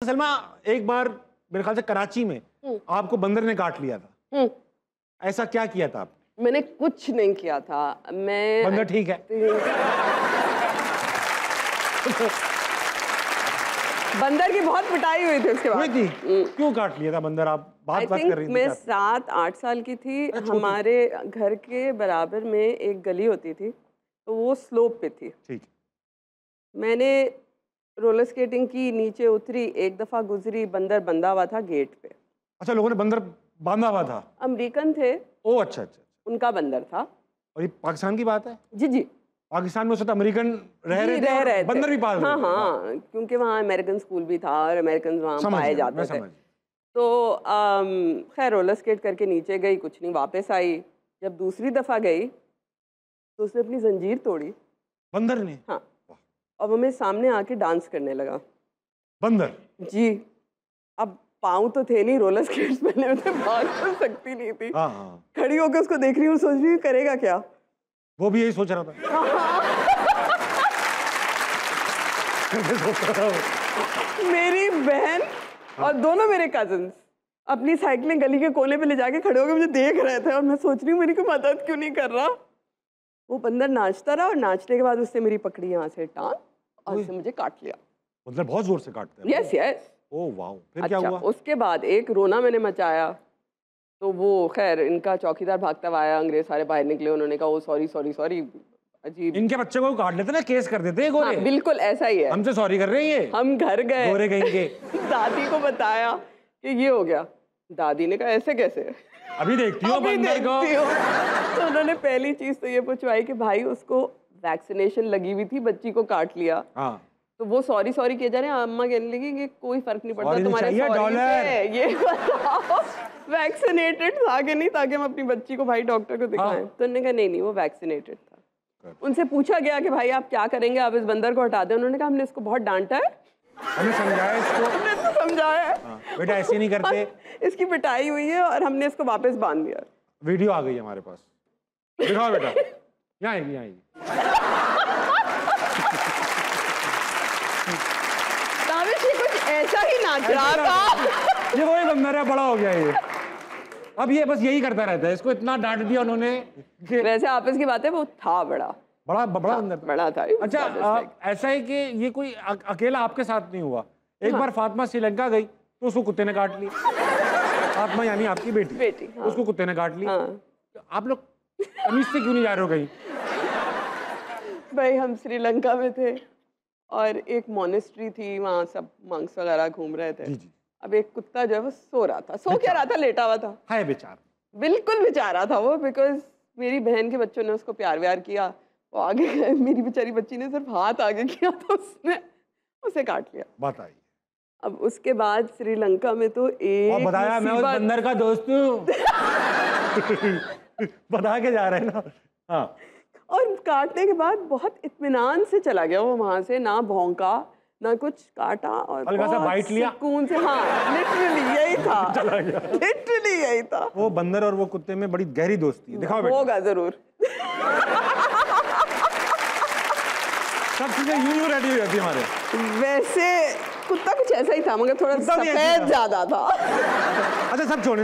सलमा, एक बार मेरे ख्याल से कराची में आपको बंदर ने काट लिया था। ऐसा क्या किया था आपने? मैंने कुछ नहीं किया था। मैं बंदर ठीक है। बंदर की बहुत पिटाई हुई थी उसके बाद। हुई थी? क्यों काट लिया था बंदर? आप बात कर रही थी। मैं 7-8 साल की थी। हमारे घर के बराबर में एक गली होती थी, तो वो स्लोप पे थी। ठीक। मैंने रोलर स्केटिंग की, नीचे उतरी, एक दफा गुजरी, बंदर बंधा हुआ था गेट पे। अच्छा, लोगों ने बंदर बांधा हुआ था? अमेरिकन थे। ओह अच्छा अच्छा। उनका बंदर था। और ये पाकिस्तान की बात है? जी जी। पाकिस्तान में उस वक्त अमेरिकन रह रहे थे, बंदर भी पाल रहे थे? हाँ, क्योंकि वहाँ अमेरिकन स्कूल भी था और अमेरिकन वहाँ पाए जाते थे। तो खैर रोलर स्केट करके नीचे गई, कुछ नहीं, वापस आई। जब दूसरी दफा गई तो उसने अपनी जंजीर तोड़ी, बंदर ने। हाँ, और वो मेरे सामने आके डांस करने लगा। बंदर? जी। अब पाँव तो थे नहीं, रोलर स्केट्स पहने हुए थे, भाग तो सकती नहीं थी। खड़ी होकर उसको देख रही हूँ, सोच रही हूँ करेगा क्या। वो भी यही सोच रहा था। मेरी बहन और दोनों मेरे कजिन्स अपनी साइकिलें गली के कोने पे ले जाके खड़े होकर मुझे देख रहे थे, और मैं सोच रही हूँ मेरी कोई मदद क्यों नहीं कर रहा। वो बंदर नाचता रहा, और नाचने के बाद उसने मेरी पकड़ी यहाँ से टांग और उसने मुझे काट लिया। मतलब बहुत जोर से काटते हैं? Yes yes. ओह वाह। फिर क्या हुआ? उसके बाद एक रोना मैंने मचाया, तो वो खैर इनका चौकीदार भागता हुआ आया, अंग्रेज सारे बाहर निकले, उन्होंने कहा ओ सॉरी सॉरी सॉरी। अजीब। इनके बच्चे को काट लेते ना, केस कर देते हैं गोरे। हाँ, बिल्कुल ऐसा ही है। हमसे सॉरी कर रहे हैं ये। हम घर गए, गोरे कहेंगे। दादी को बताया कि ये हो गया। दादी ने कहा ऐसे कैसे? अभी देखती हो बंदर को। तो उन्होंने पहली चीज तो ये पूछवाई कि भाई उसको वैक्सीनेशन लगी हुई थी, बच्ची को काट लिया। हाँ। तो वो सॉरी सॉरी किए जा रहे हैं। अम्मा कहने लगी कि कोई फर्क नहीं पड़ता तुम्हारे सॉरी से, ये बताओ वैक्सीनेटेड था कि नहीं, ताकि हम अपनी बच्ची को भाई डॉक्टर को दिखाएं। तो उन्होंने कहा नहीं नहीं, वो वैक्सीनेटेड था। उनसे पूछा गया कि भाई आप क्या करेंगे, आप इस बंदर को हटा दें। उन्होंने कहा हमने इसको बहुत डांटा है, हमने समझाया इसको, हमने इसको समझाया है। बेटा ऐसे नहीं करते। इसकी पिटाई हुई है और हमने इसको वापस बांध दिया। वीडियो आ गई हमारे पास, दिखाओ बेटा। यहाँ आएगी, यहाँ आएगी। कुछ ऐसा ही नाच रहा था। ये वही बंदर है, बड़ा हो गया ये। अब ये बस यही करता रहता है, इसको इतना डांट दिया उन्होंने। वैसे आपस की बात है, वो था बड़ा बंदर, बड़ा था। अच्छा, ऐसा है कि ये कोई अकेला आपके साथ नहीं हुआ। एक बार फातिमा श्रीलंका गई तो उसको कुत्ते ने काट लिया। फातिमा यानी आपकी बेटी। उसको कुत्ते ने काट लिया। आप लोग तमीज से क्यों नहीं जा रहे हो कहीं? भाई हम श्रीलंका में थे और एक मोनेस्ट्री थी, वहाँ सब मंक्स वगैरह घूम रहे थे। अब एक कुत्ता जो है वो सो रहा था, क्या रहा था, लेटा हुआ था। हाय बेचारा, बिल्कुल बेचारा था वो, बिकॉज मेरी बहन के बच्चों ने उसको प्यार व्यार किया। वो आगे गए, मेरी बेचारी बच्ची ने सिर्फ हाथ आगे किया तो उसने उसे काट लिया। बात आई। अब उसके बाद श्रीलंका में तो एक बताया मैं उस बंदर का दोस्त हूँ। बता के जा रहे हैं ना। हाँ। और काटने के बाद बहुत इत्मीनान से चला गया वो वहां से, ना भौंका ना कुछ काटा, और हल्का सा बाइट लिया सुकून से। हाँ, लिटरली यही था। चला गया। लिटरली यही था। वो बंदर और वो कुत्ते में बड़ी गहरी दोस्ती है। दिखाओ बेटा। होगा जरूर। सब चीजें यूं रेडी हो जाती हमारे। वैसे कुत्ता कुछ ऐसा ही था, मगर थोड़ा सफेद ज्यादा था। अच्छा सब छोड़े।